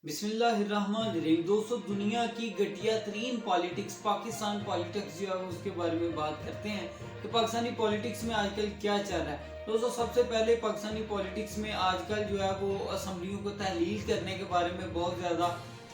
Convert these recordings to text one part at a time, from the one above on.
बिस्मिल्लाहिर्रहमानिर्रहीम। दोस्तों, दुनिया की घटिया तरीन पॉलिटिक्स पाकिस्तान पॉलिटिक्स जो है उसके बारे में बात करते हैं कि पाकिस्तानी पॉलिटिक्स में आजकल क्या चल रहा है। दोस्तों, सबसे पहले पाकिस्तानी पॉलिटिक्स में आजकल जो है वो असम्बलियों को तहलील करने के बारे में बहुत ज़्यादा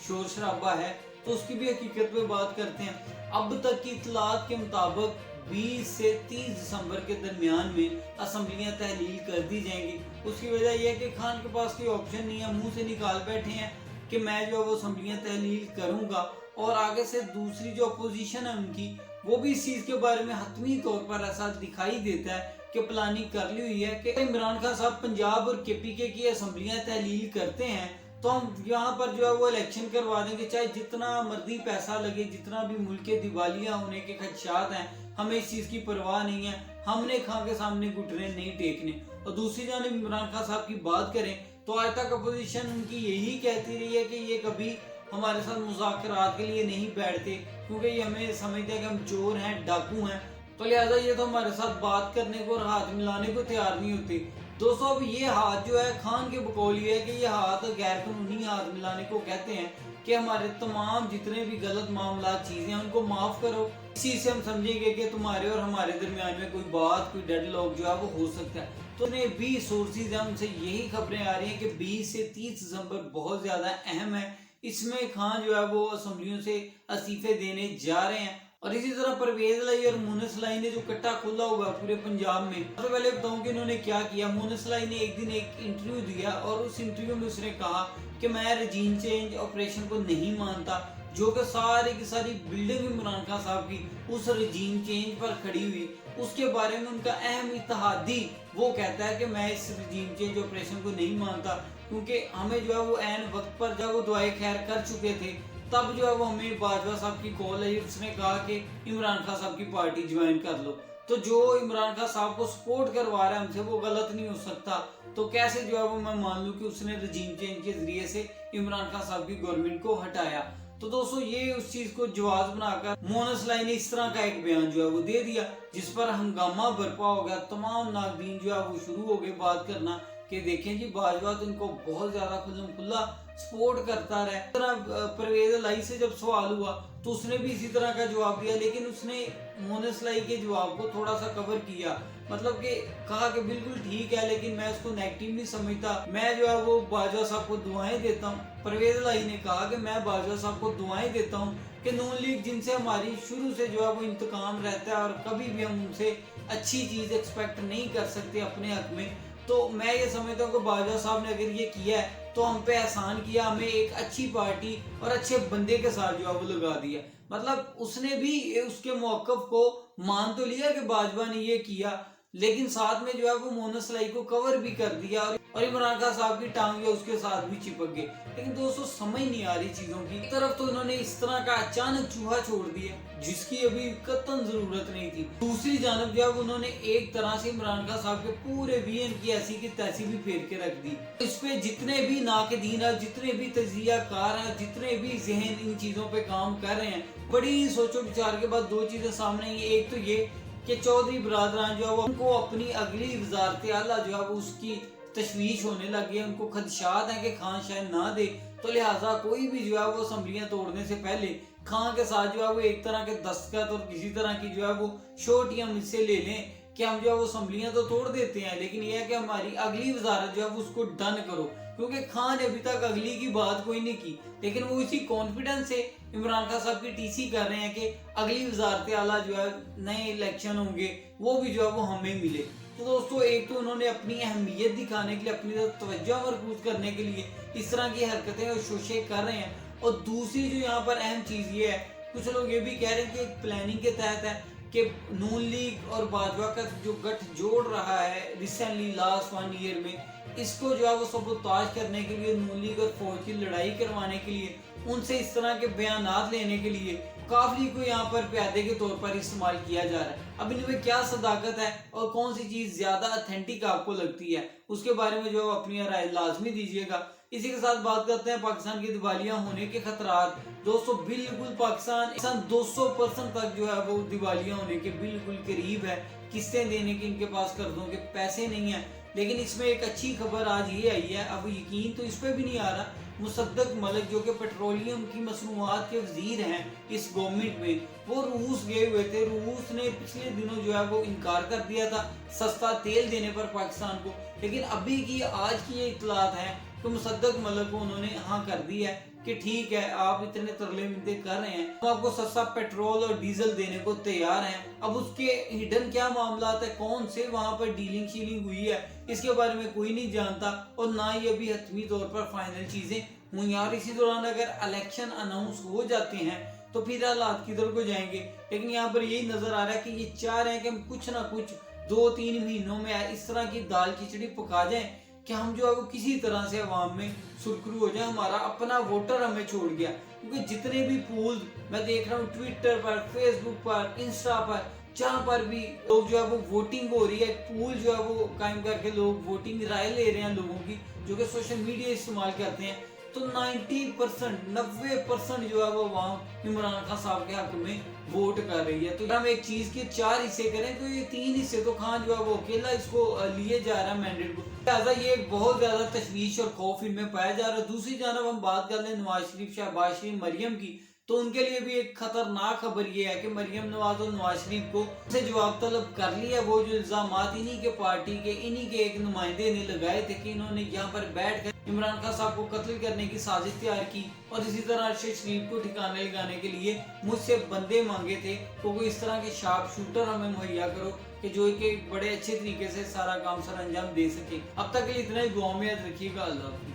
शोर शराबा है, तो उसकी भी हकीकत पे बात करते हैं। अब तक की इतलात के मुताबिक 20 से 30 दिसंबर के दरमियान में असम्बलियाँ तहलील कर दी जाएंगी। उसकी वजह यह है कि खान के पास कोई ऑप्शन नहीं है, मुंह से निकाल बैठे हैं कि मैं जो है वो असम्बलियाँ तहलील करूँगा, और आगे से दूसरी जो अपोजिशन है उनकी, वो भी इस चीज़ के बारे में हतमी तौर पर ऐसा दिखाई देता है कि प्लानिंग कर ली हुई है कि इमरान खान साहब पंजाब और केपीके की असम्बलियाँ तहलील करते हैं तो हम यहाँ पर जो है वो इलेक्शन करवा देंगे, चाहे जितना मर्जी पैसा लगे, जितना भी मुल्क के दिवालिया होने के खदशात हैं, हमें इस चीज़ की परवाह नहीं है, हमने खां के सामने घुटने नहीं टेकने। और दूसरी जानिब इमरान खान साहब की बात करें तो आज तक अपोजिशन उनकी यही कहती रही है कि ये कभी हमारे साथ मुज़ाकरात के लिए नहीं बैठते, क्योंकि ये हमें समझते हैं कि हम चोर हैं, डाकू हैं, तो लिहाजा ये तो हमारे साथ बात करने को और हाथ मिलाने को तैयार नहीं होते। दोस्तों, अब ये हाथ जो है खान के बकौल ये है कि ये हाथ गैर कानूनी हाथ मिलाने को कहते हैं कि हमारे तमाम जितने भी गलत मामला चीज़ें उनको माफ़ करो। इसी से हम समझेंगे कि तुम्हारे और हमारे दरमियान में कोई बात, कोई डेडलॉक जो है वो हो सकता है। तो उन्हें भी सोर्सेज हैं उनसे यही खबरें आ रही हैं कि 20 से 30 दिसंबर बहुत ज़्यादा अहम है। इसमें खान जो है वो असम्बलियों से इस्तीफे देने जा रहे हैं। और इसी तरह परवेज लाई और मोनस लाई ने जो कट्टा खोला हुआ है पूरे पंजाब में, सबसे पहले बताऊं कि इन्होंने क्या किया। मोनस लाई ने एक दिन एक इंटरव्यू दिया और उस इंटरव्यू में उसने कहा कि मैं रजीम चेंज ऑपरेशन को नहीं मानता, जो कि सारी की सारी बिल्डिंग इमरान खान साहब की उस रजीम चेंज पर खड़ी हुई। उसके बारे में उनका अहम इत्तेहादी वो कहता है कि मैं इस रजीम चेंज ऑपरेशन को नहीं मानता, क्योंकि हमें जो है वो ऐन वक्त पर जब वो दुआए खैर कर चुके थे, तब जो है वो हमें बाजवा साहब की कॉल आई, उसने कहा कि इमरान खान साहब की पार्टी ज्वाइन कर लो। तो जो इमरान खान साहब को सपोर्ट करवा रहा है हमसे, वो गलत नहीं हो सकता। तो कैसे जो है वो मैं मान लूँ कि उसने रजीम चेंज के जरिए से इमरान खान साहब की गवर्नमेंट को हटाया। तो दोस्तों, ये उस चीज को जवाब बनाकर मोनस लाई ने इस तरह का एक बयान जो है वो दे दिया, जिस पर हंगामा बरपा हो गया। तमाम नागरीन जो है वो शुरू हो गए बात करना कि देखें जी, बाजवा तो इनको बहुत ज्यादा खुल्लम खुल्ला सपोर्ट करता रहा। इस तरह परवेज लाई से जब सवाल हुआ तो उसने भी इसी तरह का जवाब दिया, लेकिन उसने मोनस लाई के जवाब को थोड़ा सा कवर किया, मतलब कि कहा कि बिल्कुल ठीक है, लेकिन मैं उसको नेगेटिव नहीं समझता, मैं जो है वो बाजवा साहब को दुआएं देता हूँ। परवेज लाई ने कहा कि मैं बाजवा साहब को दुआएं देता हूँ कि नून लीग जिनसे हमारी शुरू से जो है वो इंतकाम रहता है और कभी भी हम उनसे अच्छी चीज एक्सपेक्ट नहीं कर सकते अपने हक में, तो मैं ये समझता हूँ कि बाजवा साहब ने अगर ये किया है तो हम पे एहसान किया, हमें एक अच्छी पार्टी और अच्छे बंदे के साथ जो है वो लगा दिया। मतलब उसने भी उसके मौकफ को मान तो लिया कि बाजवा ने ये किया, लेकिन साथ में जो है वो मोनस लाई को कवर भी कर दिया और इमरान खान साहब की टांग उसके साथ भी चिपक गए। लेकिन दोस्तों, समझ नहीं आ रही चीजों की। एक तरफ तो इन्होंने इस तरह का अचानक चूहा छोड़ दिया जिसकी अभी कतन जरूरत नहीं थी, दूसरी जानब जो है उन्होंने एक तरह से इमरान खान साहब के पूरे वीएन की ऐसी की तैसी भी फेर के रख दी। इस पे जितने भी नाकदीन है, जितने भी तजिया कार है, जितने भी जहन इन चीजों पे काम कर रहे हैं, बड़ी सोचो विचार के बाद दो चीजें सामने आई। एक तो ये कि चौधरी बरादरान जो है वो उनको अपनी अगली वजारत आला जो है वो उसकी तशवीश होने लगी है, उनको खदशात है कि खान शायद ना दे, तो लिहाजा कोई भी जो है वो असम्बलियाँ तोड़ने से पहले खान के साथ जो है वो एक तरह के दस्तखत और किसी तरह की जो है वो शोटियाँ मुझसे ले लें कि हम जो है वो असम्बलियाँ तो तोड़ देते हैं, लेकिन यह है कि हमारी अगली वजारत जो है वो उसको डन करो, क्योंकि खान ने अभी तक अगली की बात कोई नहीं की, लेकिन वो इसी कॉन्फिडेंस से इमरान खान साहब की टीसी कर रहे हैं कि अगली वजारत आला जो है नए इलेक्शन होंगे वो भी जो है वो हमें मिले। तो दोस्तों, एक तो उन्होंने अपनी अहमियत दिखाने के लिए, अपनी तवज्जो मरकूज करने के लिए इस तरह की हरकतें और शोशे कर रहे हैं, और दूसरी जो यहाँ पर अहम चीज़ ये है, कुछ लोग ये भी कह रहे हैं कि एक प्लानिंग के तहत है कि नून लीग और बाजवा का जो गठ जोड़ रहा है रिसेंटली लास्ट 1 ईयर में, इसको जो है वो सबोताज करने के लिए, नून लीग और फौज की लड़ाई करवाने के लिए, उनसे इस तरह के बयानात लेने के लिए काफिली को यहाँ पर प्यादे के तौर पर इस्तेमाल किया जा रहा है। अब इनमें क्या सदाकत है और कौन सी चीज ज्यादा ऑथेंटिक आपको लगती है, उसके बारे में जो अपनी राय लाजमी दीजिएगा। इसी के साथ बात करते हैं पाकिस्तान के दिवालिया होने के खतरात। दोस्तों, बिल्कुल पाकिस्तान 200% तक जो है वो दिवालिया होने के बिल्कुल करीब है। किस्तें देने के इनके पास कर्जों के पैसे नहीं है, लेकिन इसमें एक अच्छी खबर आज ये आई है, अब यकीन तो इस पे भी नहीं आ रहा, मुसद्दक मलिक जो कि पेट्रोलियम की मसनूआत के वजीर हैं इस गवर्नमेंट में, वो रूस गए हुए थे। रूस ने पिछले दिनों जो है वो इनकार कर दिया था सस्ता तेल देने पर पाकिस्तान को, लेकिन अभी की आज की ये इतलात हैं कि मुसद्दक मलिक को उन्होंने हाँ कर दी है कि ठीक है, आप इतने तरले मिन्नते कर रहे हैं तो आपको सस्ता पेट्रोल और डीजल देने को तैयार हैं। अब उसके हिडन क्या मामला है, कौन से वहां पर डीलिंग शीलिंग हुई है, इसके बारे में कोई नहीं जानता और ना ही अभी हतमी तौर पर फाइनल चीजें हुई। और इसी दौरान अगर इलेक्शन अनाउंस हो जाते हैं तो फिर हालात किधर को जाएंगे। लेकिन यहाँ पर यही नजर आ रहा है कि ये चाह रहे हैं कि हम कुछ ना कुछ 2-3 महीनों में इस तरह की दाल खिचड़ी पका जाएं कि हम जो है वो किसी तरह से अवाम में सुरखरू हो जाए, हमारा अपना वोटर हमें छोड़ गया। क्योंकि जितने भी पूल मैं देख रहा हूँ ट्विटर पर, फेसबुक पर, इंस्टा पर, जहाँ पर भी लोग जो है वो वोटिंग हो रही है, पूल जो है वो कायम करके लोग वोटिंग राय ले रहे हैं लोगों की जो कि सोशल मीडिया इस्तेमाल करते हैं, तो 90% जो है वो वहाँ इमरान खान साहब के हक में वोट कर रही है। तो हम एक चीज के 4 हिस्से करें तो ये 3 हिस्से तो खान जो है वो अकेला इसको लिए जा रहा है मैंडेट को, लिहाजा ये बहुत ज्यादा तशवीश और खौफ इनमें पाया जा रहा है। दूसरी जानब हम बात कर लें नवाज शरीफ, शहबाज शरीफ, मरियम की, तो उनके लिए भी एक खतरनाक खबर ये है कि मरियम नवाज और नवाज शरीफ को से जवाब तलब कर लिया। वो जो इल्जामात इन्हीं के पार्टी के इन्हीं के एक नुमाइंदे ने लगाए थे कि इन्होंने यहाँ पर बैठ कर इमरान खान साहब को कत्ल करने की साजिश तैयार की और इसी तरह अरशद शरीफ को ठिकाने लगाने के लिए मुझसे बंदे मांगे थे, तो कोई इस तरह के शार्प शूटर हमें मुहैया करो कि जो कि बड़े अच्छे तरीके से सारा काम सर अंजाम दे सके। अब तक के लिए इतना ही, दुआ में याद रखिएगा। अल्लाह।